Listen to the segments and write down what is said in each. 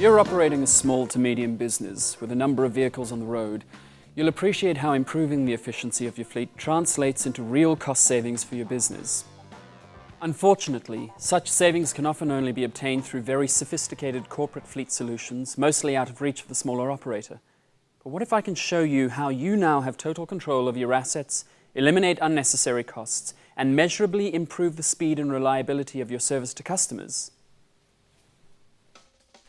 you're operating a small to medium business with a number of vehicles on the road, you'll appreciate how improving the efficiency of your fleet translates into real cost savings for your business. Unfortunately, such savings can often only be obtained through very sophisticated corporate fleet solutions, mostly out of reach of the smaller operator. But what if I can show you how you now have total control of your assets, eliminate unnecessary costs, and measurably improve the speed and reliability of your service to customers?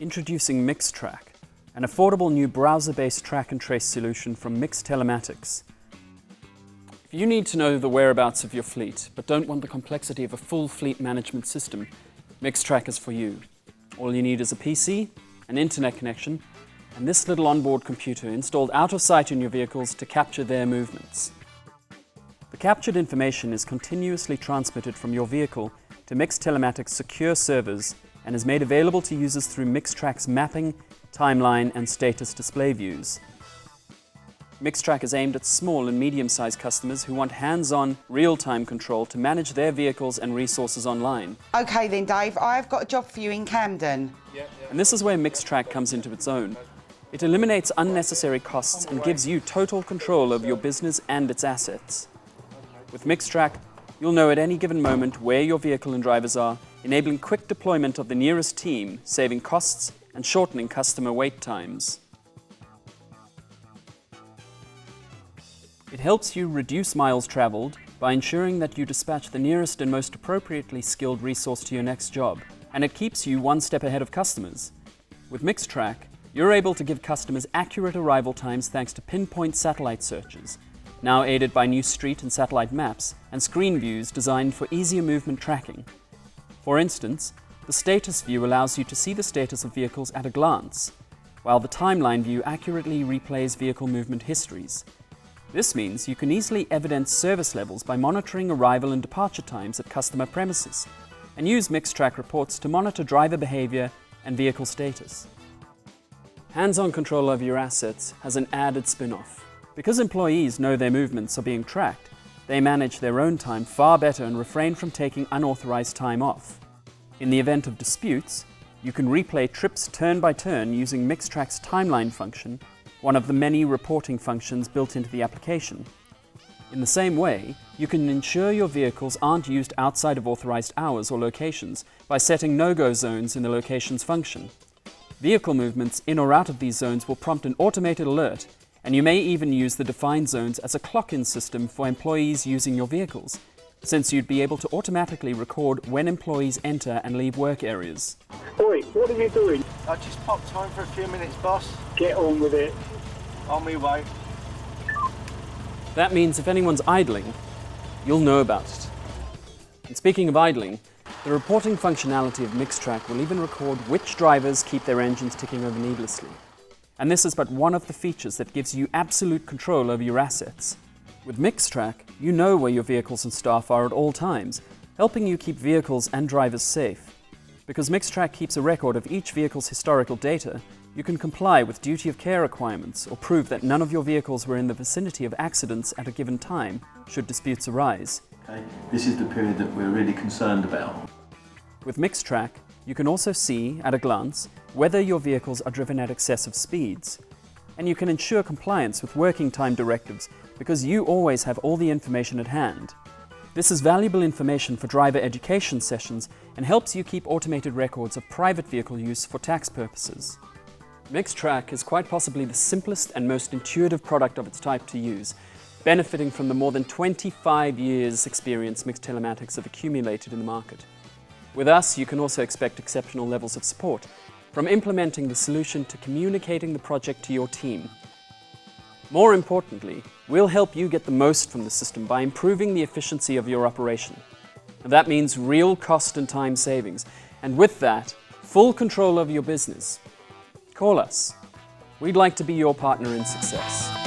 Introducing MixTrack, an affordable new browser-based track and trace solution from Telematics. If you need to know the whereabouts of your fleet, but don't want the complexity of a full fleet management system, MixTrack is for you. All you need is a PC, an internet connection, and this little onboard computer installed out of sight in your vehicles to capture their movements. The captured information is continuously transmitted from your vehicle to Telematics' secure servers and is made available to users through MixTrack's mapping, timeline, and status display views. MixTrack is aimed at small and medium-sized customers who want hands-on, real-time control to manage their vehicles and resources online. OK then, Dave, I've got a job for you in Camden. And this is where MixTrack comes into its own. It eliminates unnecessary costs and gives you total control of your business and its assets. With MixTrack, you'll know at any given moment where your vehicle and drivers are, enabling quick deployment of the nearest team, saving costs and shortening customer wait times. It helps you reduce miles traveled by ensuring that you dispatch the nearest and most appropriately skilled resource to your next job, and it keeps you one step ahead of customers. With MixTrack, you're able to give customers accurate arrival times thanks to pinpoint satellite searches, now aided by new street and satellite maps and screen views designed for easier movement tracking. For instance, the status view allows you to see the status of vehicles at a glance, while the timeline view accurately replays vehicle movement histories. This means you can easily evidence service levels by monitoring arrival and departure times at customer premises, and use MixTrack reports to monitor driver behavior and vehicle status. Hands-on control of your assets has an added spin-off. Because employees know their movements are being tracked, they manage their own time far better and refrain from taking unauthorized time off. In the event of disputes, you can replay trips turn by turn using MixTrack's timeline function, one of the many reporting functions built into the application. In the same way, you can ensure your vehicles aren't used outside of authorized hours or locations by setting no-go zones in the locations function. Vehicle movements in or out of these zones will prompt an automated alert, and you may even use the defined zones as a clock-in system for employees using your vehicles, since you'd be able to automatically record when employees enter and leave work areas. Oi, what are you doing? I just popped home for a few minutes, boss. Get on with it. On my way. That means if anyone's idling, you'll know about it. And speaking of idling, the reporting functionality of MixTrack will even record which drivers keep their engines ticking over needlessly. And this is but one of the features that gives you absolute control over your assets. With MixTrack, you know where your vehicles and staff are at all times, helping you keep vehicles and drivers safe. Because MixTrack keeps a record of each vehicle's historical data, you can comply with duty of care requirements or prove that none of your vehicles were in the vicinity of accidents at a given time, should disputes arise. Okay, this is the period that we're really concerned about. With MixTrack, you can also see, at a glance, whether your vehicles are driven at excessive speeds. And you can ensure compliance with working time directives because you always have all the information at hand. This is valuable information for driver education sessions and helps you keep automated records of private vehicle use for tax purposes. MixTrack is quite possibly the simplest and most intuitive product of its type to use, benefiting from the more than 25 years experience Telematics have accumulated in the market. With us, you can also expect exceptional levels of support, from implementing the solution to communicating the project to your team. More importantly, we'll help you get the most from the system by improving the efficiency of your operation. And that means real cost and time savings, and with that, full control of your business. Call us. We'd like to be your partner in success.